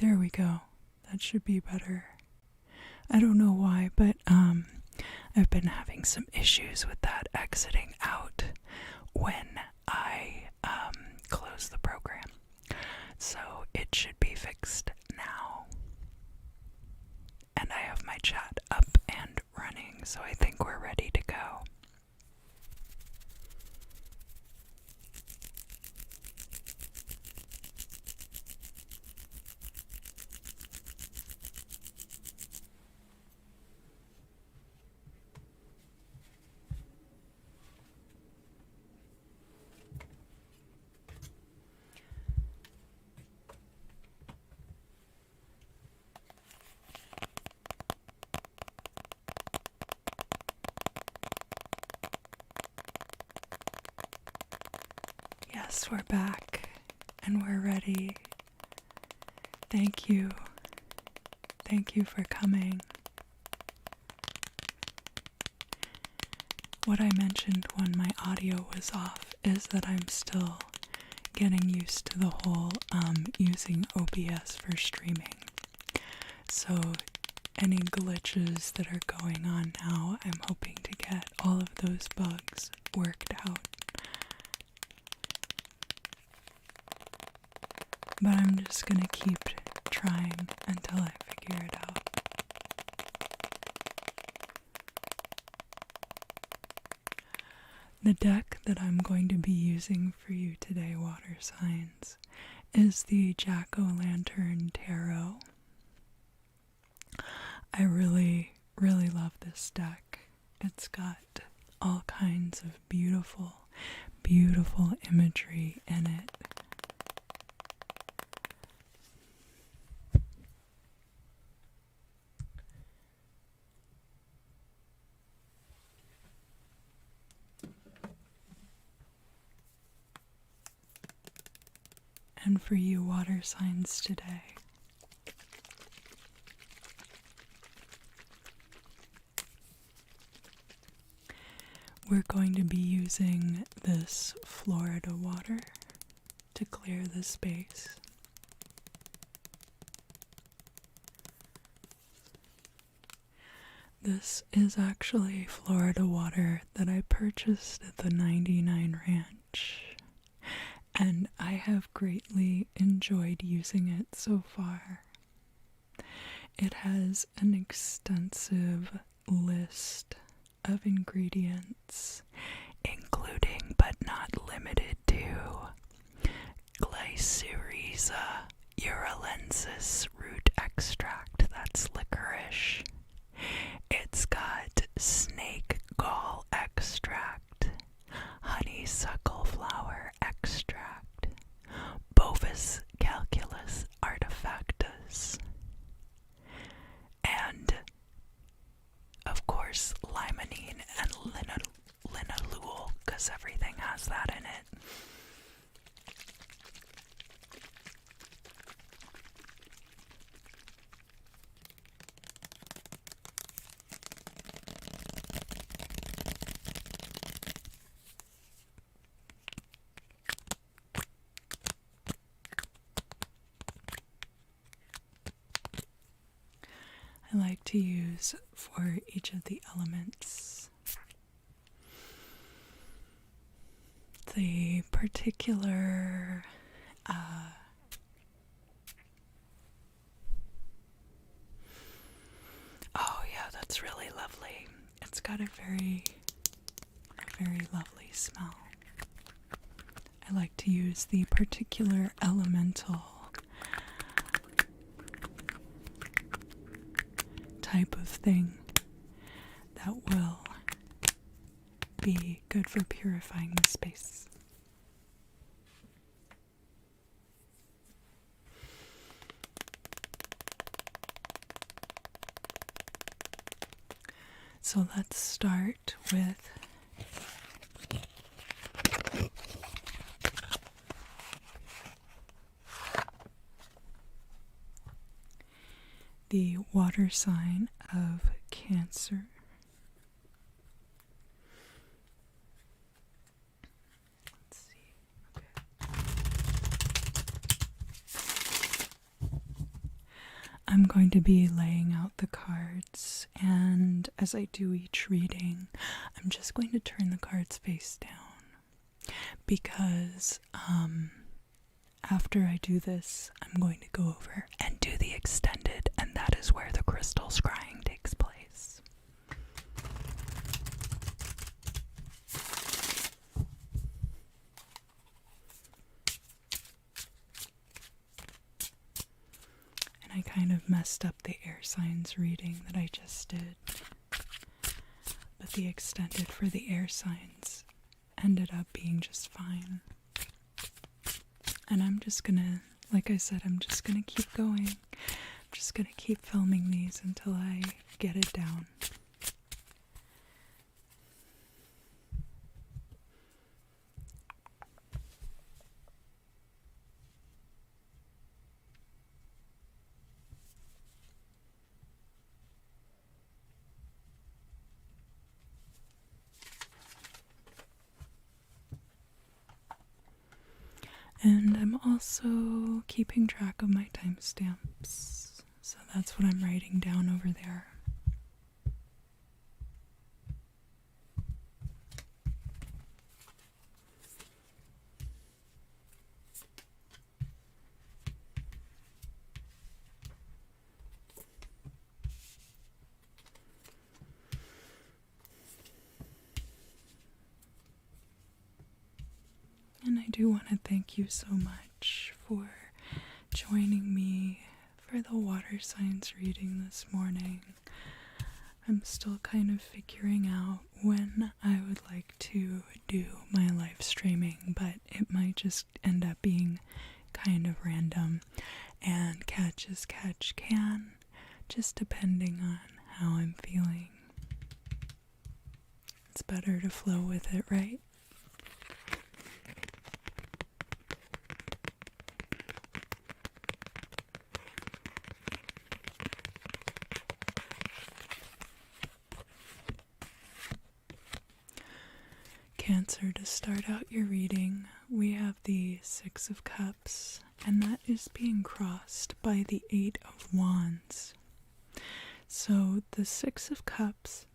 There we go. That should be better. I don't know why, but I've been having some issues with that exiting out when I close the program. So it should be fixed now. And I have my chat up and running, so I think we're ready to go. Yes, we're back and we're ready. Thank you. Thank you for coming. What I mentioned when my audio was off is that I'm still getting used to the whole using OBS for streaming. So any glitches that are going on now, I'm hoping to get all of those bugs worked out. But I'm just gonna keep trying until I figure it out. The deck that I'm going to be using for you today, water signs, is the Jack-o'-lantern tarot. I really, really love this deck. It's got all kinds of beautiful, beautiful imagery in it. And for you water signs today, we're going to be using this Florida water to clear the space. This is actually Florida water that I purchased at the 99 Ranch. And I have greatly enjoyed using it so far. It has an extensive list of ingredients, including but not limited to Glycyrrhiza urulensis root extract, that's licorice. It's got snake gall extract, honeysuckle flower extract, Bovis calculus artefactus, and of course limonene and linalool, because everything has that in it. I like to use for each of the elements the particular oh yeah, that's really lovely. It's got a very lovely smell. I like to use the particular elemental type of thing that will be good for purifying the space. So let's start with the water sign of Cancer. Let's see. Okay. I'm going to be laying out the cards, and as I do each reading, I'm just going to turn the cards face down because after I do this, I'm going to go over and do the extended, and that is where the crystal scrying takes place. And I kind of messed up the air signs reading that I just did, but the extended for the air signs ended up being just fine. And I'm just gonna, like I said, I'm just gonna keep going. I'm just gonna keep filming these until I get it down. And I'm also keeping track of my timestamps, so that's what I'm writing down over there. And I do want to thank you so much for joining me for the water signs reading this morning. I'm still kind of figuring out when I would like to do my live streaming, but it might just end up being kind of random, and catch as catch can, just depending on how I'm feeling. It's better to flow with it, right? Cancer, to start out your reading, we have the Six of Cups, and that is being crossed by the Eight of Wands. So the Six of Cups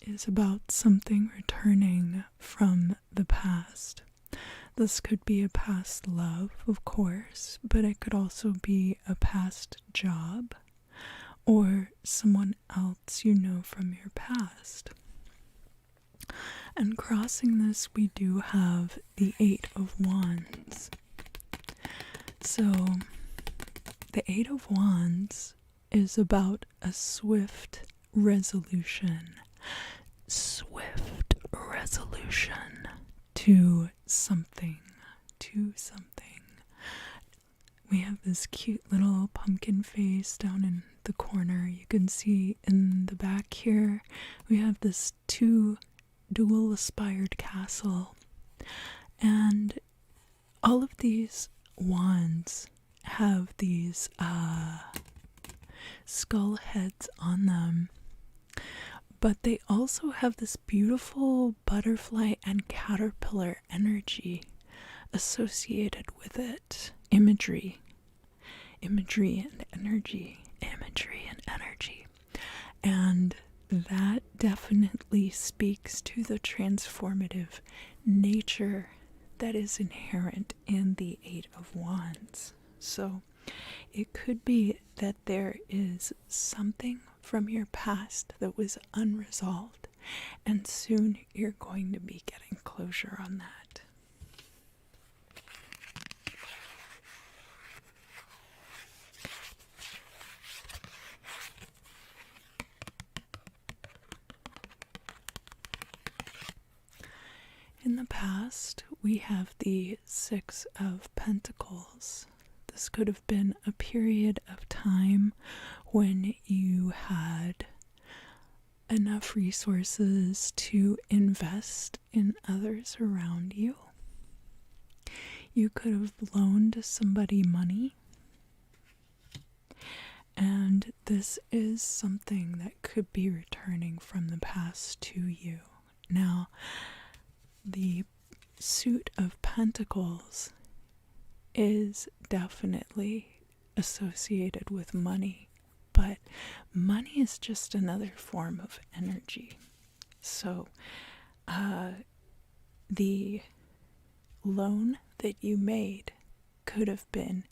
is about something returning from the past. This could be a past love, of course, but it could also be a past job or someone else you know from your past. And crossing this, we do have the Eight of Wands. So the Eight of Wands is about a swift resolution. Swift resolution to something. We have this cute little pumpkin face down in the corner. You can see in the back here, we have this dual aspired castle, and all of these wands have these skull heads on them, but they also have this beautiful butterfly and caterpillar energy associated with it. Imagery and energy. And that definitely speaks to the transformative nature that is inherent in the Eight of Wands. So it could be that there is something from your past that was unresolved, and soon you're going to be getting closure on that. In the past, we have the Six of Pentacles. This could have been a period of time when you had enough resources to invest in others around you. You could have loaned somebody money. And this is something that could be returning from the past to you. Now, the Suit of Pentacles is definitely associated with money, but money is just another form of energy. So, the loan that you made could have been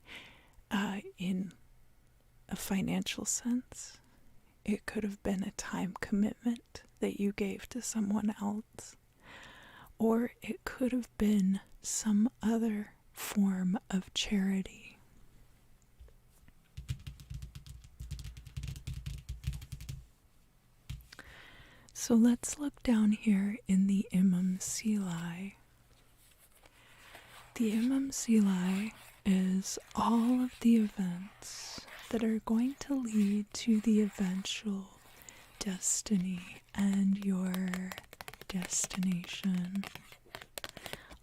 in a financial sense. It could have been a time commitment that you gave to someone else, or it could have been some other form of charity. So let's look down here in the Imam Sili. The Imam Sili is all of the events that are going to lead to the eventual destiny and your destination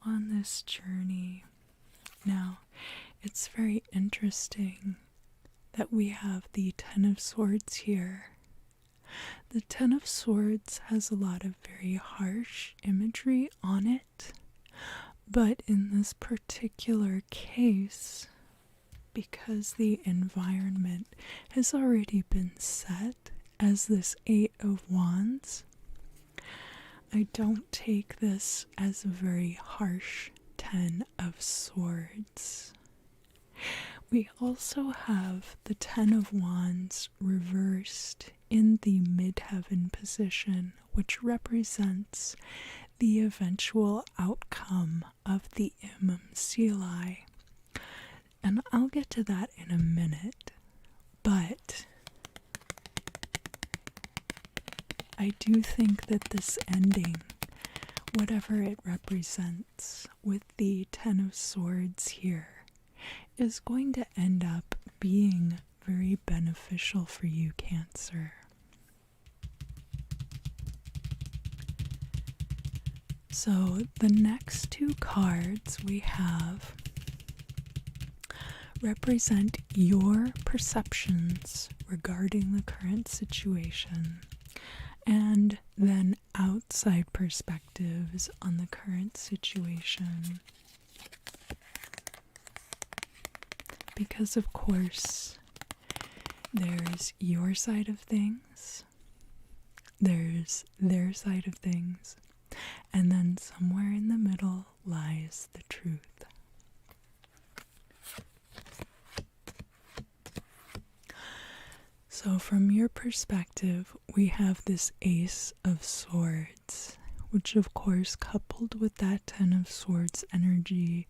on this journey. Now, it's very interesting that we have the Ten of Swords here. The Ten of Swords has a lot of very harsh imagery on it, but in this particular case, because the environment has already been set as this Eight of Wands, I don't take this as a very harsh Ten of Swords. We also have the Ten of Wands reversed in the midheaven position, which represents the eventual outcome of the Imam Sili. And I'll get to that in a minute, but I do think that this ending, whatever it represents with the Ten of Swords here, is going to end up being very beneficial for you, Cancer. So the next two cards we have represent your perceptions regarding the current situation, and then outside perspectives on the current situation. Because, of course, there's your side of things, there's their side of things, and then somewhere in the middle lies the truth. So from your perspective, we have this Ace of Swords, which of course, coupled with that Ten of Swords energy,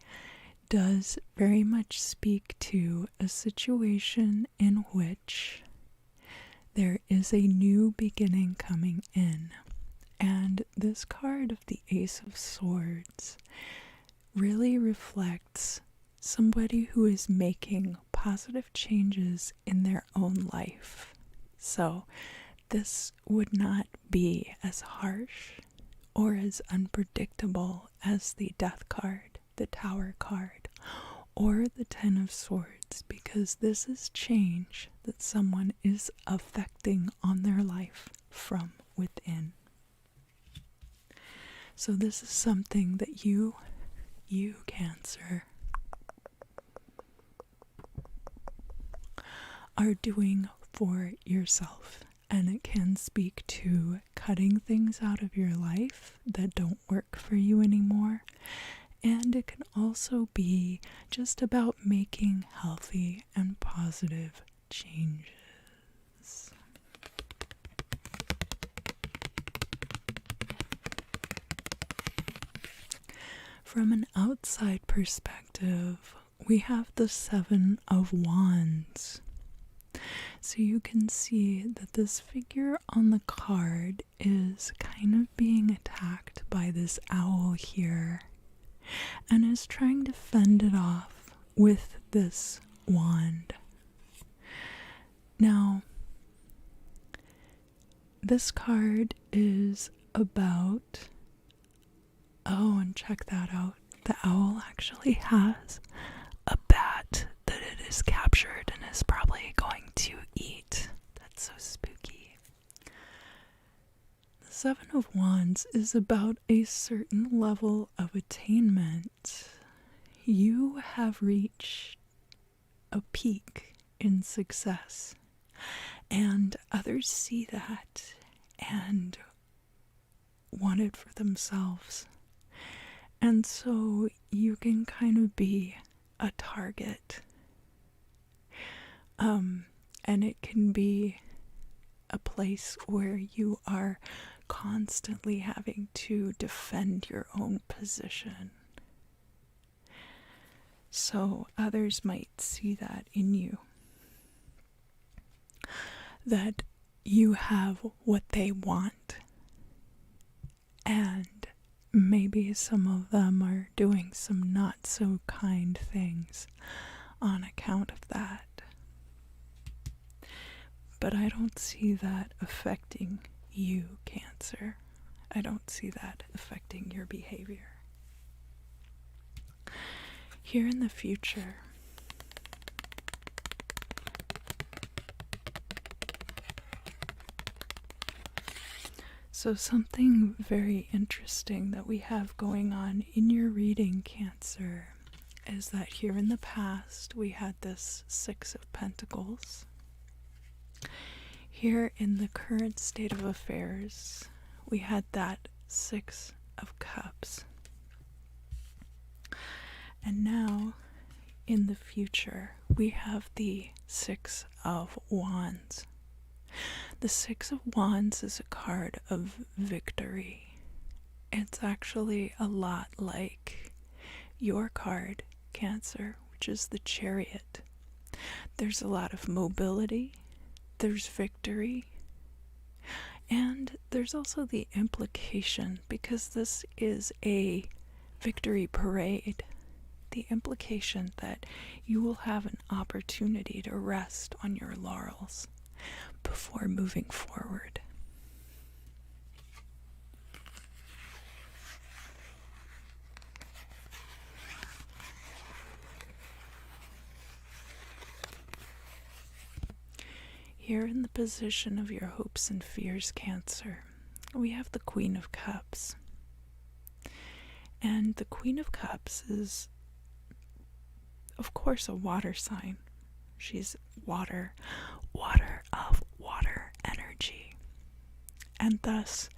does very much speak to a situation in which there is a new beginning coming in. And this card of the Ace of Swords really reflects somebody who is making positive changes in their own life. So this would not be as harsh or as unpredictable as the Death card, the Tower card, or the Ten of Swords, because this is change that someone is affecting on their life from within. So this is something that you Cancer, are doing for yourself, and it can speak to cutting things out of your life that don't work for you anymore, and it can also be just about making healthy and positive changes. From an outside perspective, we have the Seven of Wands. So you can see that this figure on the card is kind of being attacked by this owl here, and is trying to fend it off with this wand. Now, this card is about, oh, and check that out, the owl actually has a bat that it is captured and is probably going to eat. That's so spooky. The Seven of Wands is about a certain level of attainment. You have reached a peak in success. And others see that and want it for themselves. And so you can kind of be a target. And it can be a place where you are constantly having to defend your own position. So others might see that in you. That you have what they want. And maybe some of them are doing some not so kind things on account of that. But I don't see that affecting you, Cancer. I don't see that affecting your behavior. Here in the future, so something very interesting that we have going on in your reading, Cancer, is that here in the past we had this Six of Pentacles. Here in the current state of affairs, we had that Six of Cups. And now, in the future, we have the Six of Wands. The Six of Wands is a card of victory. It's actually a lot like your card, Cancer, which is the Chariot. There's a lot of mobility, there's victory, and there's also the implication, because this is a victory parade, the implication that you will have an opportunity to rest on your laurels before moving forward. Here in the position of your hopes and fears, Cancer, we have the Queen of Cups. And the Queen of Cups is, of course, a water sign. She's water of water energy, and thus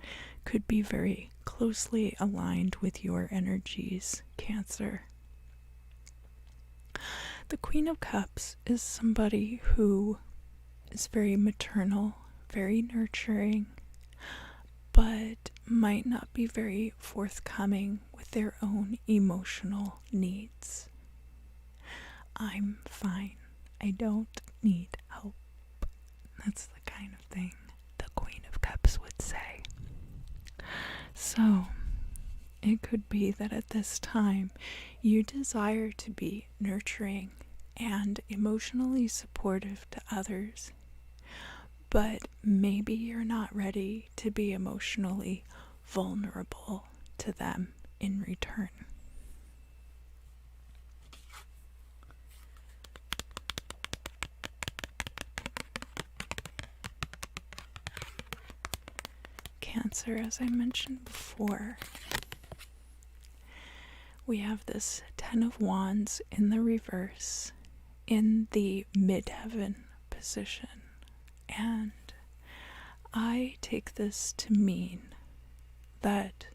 could be very closely aligned with your energies, Cancer. The Queen of Cups is somebody who is very maternal, very nurturing, but might not be very forthcoming with their own emotional needs. I'm fine. I don't need help. That's the kind of thing the Queen of Cups would say. So, it could be that at this time you desire to be nurturing and emotionally supportive to others, but maybe you're not ready to be emotionally vulnerable to them in return. Cancer, as I mentioned before, we have this Ten of Wands in the reverse in the midheaven position, and I take this to mean that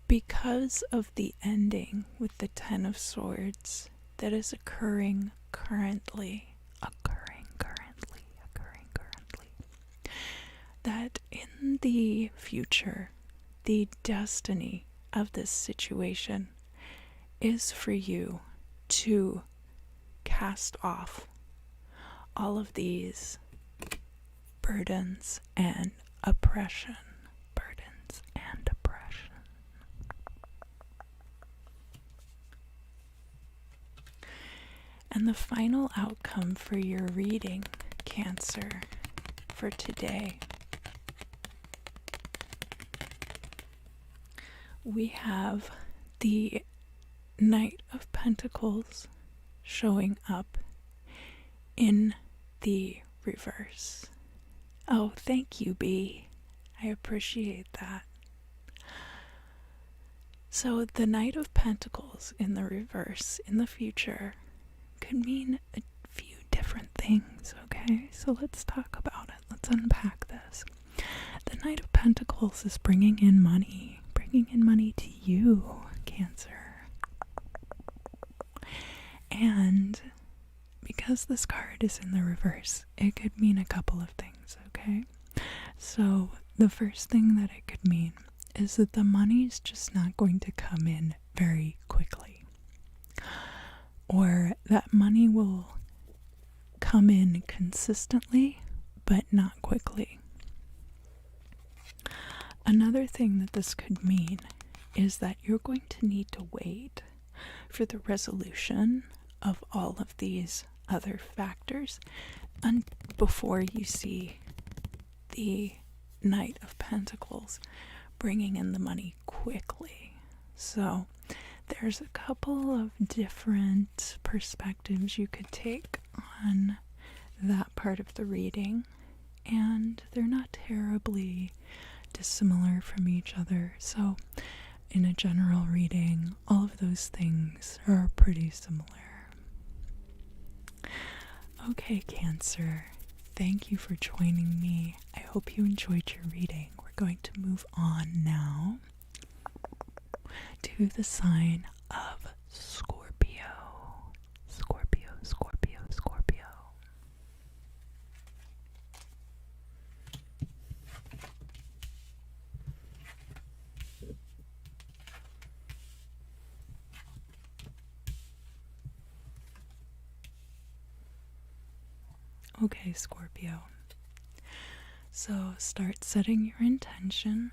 because of the ending with the Ten of Swords that is occurring currently, that in the future, the destiny of this situation is for you to cast off all of these burdens and oppression. And the final outcome for your reading, Cancer, for today, we have the Knight of Pentacles showing up in the reverse. Oh, thank you, B. I appreciate that. So the Knight of Pentacles in the reverse in the future could mean a few different different things, okay? So let's talk about it. Let's unpack this. The Knight of Pentacles is bringing in money to you, Cancer. And because this card is in the reverse, it could mean a couple of things, okay? So the first thing that it could mean is that the money's just not going to come in very quickly. Or that money will come in consistently, but not quickly. Another thing that this could mean is that you're going to need to wait for the resolution of all of these other factors before you see the Knight of Pentacles bringing in the money quickly. So there's a couple of different perspectives you could take on that part of the reading, and they're not terribly dissimilar from each other. So in a general reading, all of those things are pretty similar. Okay, Cancer, thank you for joining me. I hope you enjoyed your reading. We're going to move on now to the sign of Scorpio. Scorpio, Scorpio, Scorpio. Okay, Scorpio. So start setting your intention.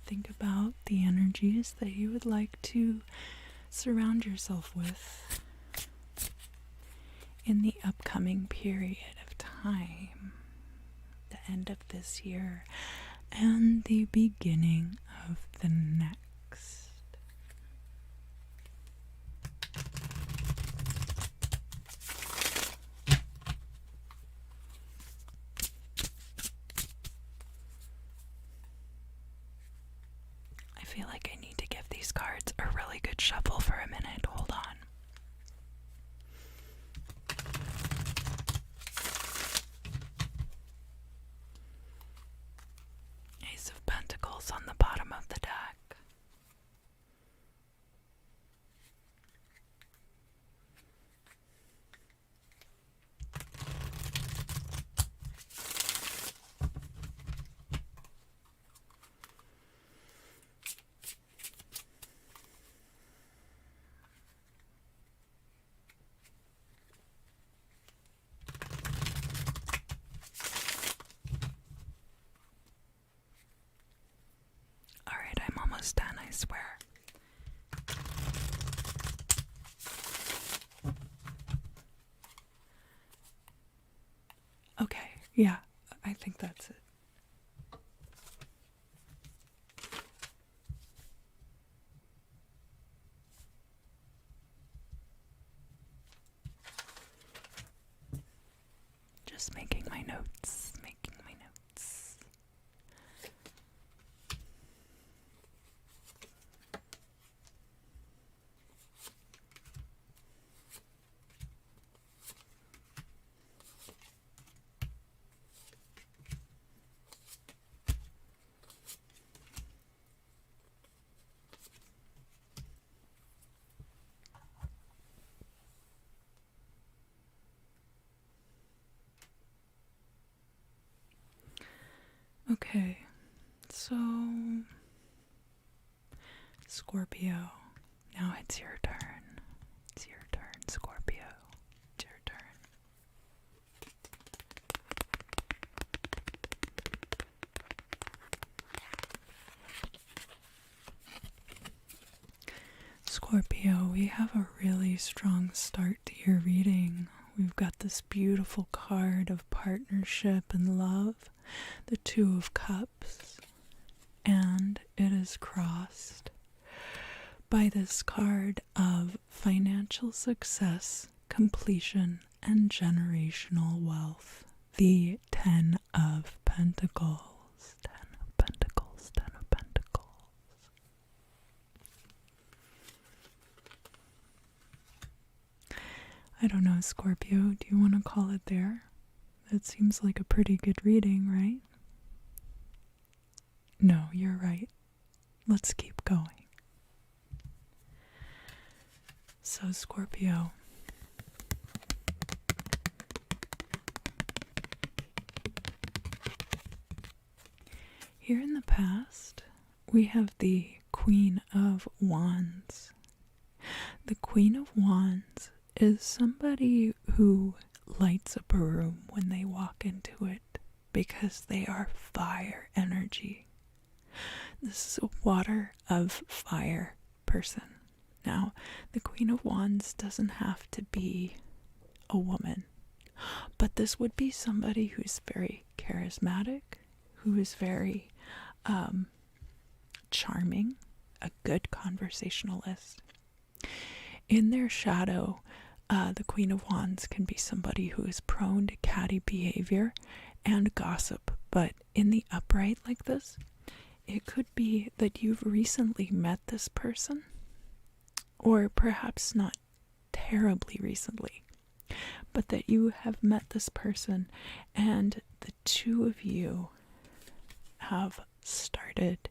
Think about the energies that you would like to surround yourself with in the upcoming period of time, the end of this year and the beginning of the next. I feel like I need to give these cards a really good shuffle for a minute. Hold on. Ace of Pentacles on the bottom of the deck. Alright, I'm almost done, I swear. Okay, yeah, I think that's it. Just making my notes, making my notes. Okay, so Scorpio, now it's your turn. It's your turn, Scorpio. It's your turn. Scorpio, we have a really strong start to your reading. We've got this beautiful card of partnership and love, the Two of Cups. and it is crossed by this card of financial success, completion, and generational wealth. The Ten of Pentacles. Ten of Pentacles, Ten of Pentacles. I don't know, Scorpio, do you want to call it there? That seems like a pretty good reading, right? No, you're right. Let's keep going. So, Scorpio, here in the past, we have the Queen of Wands. The Queen of Wands is somebody who lights up a room when they walk into it because they are fire energy. This is a water of fire person. Now, the Queen of Wands doesn't have to be a woman, but this would be somebody who's very charismatic, who is very charming, a good conversationalist. In their shadow, the Queen of Wands can be somebody who is prone to catty behavior and gossip, but in the upright like this, it could be that you've recently met this person, or perhaps not terribly recently, but that you have met this person and the two of you have started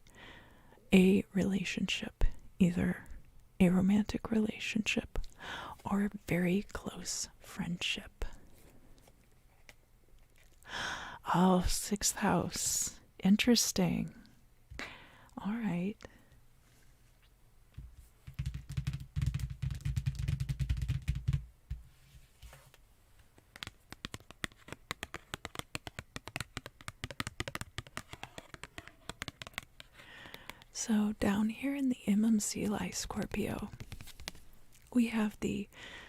a relationship, either a romantic relationship or a very close friendship. Oh, sixth house. Interesting. All right. So down here in the MMC Scorpio, we have the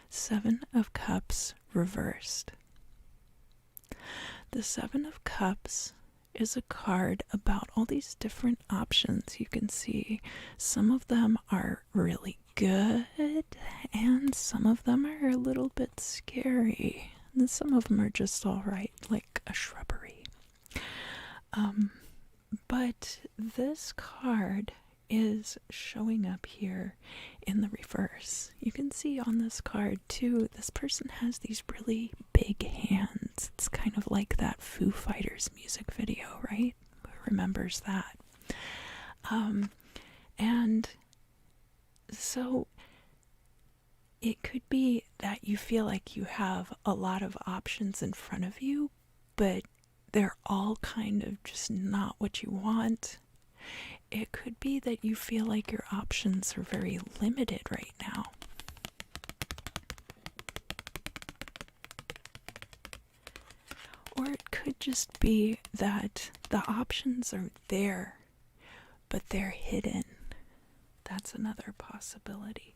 Seven of Cups reversed. The Seven of Cups is a card about all these different options you can see. Some of them are really good, and some of them are a little bit scary. And some of them are just alright, like a shrubbery. But this card is showing up here in the reverse. You can see on this card too, this person has these really big hands. It's kind of like that Foo Fighters music video, right? Who remembers that? And so it could be that you feel like you have a lot of options in front of you, but they're all kind of just not what you want. It could be that you feel like your options are very limited right now. Or it could just be that the options are there, but they're hidden. That's another possibility.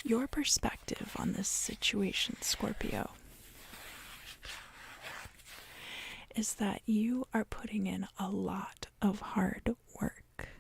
Your perspective on this situation, Scorpio, is that you are putting in a lot of hard work.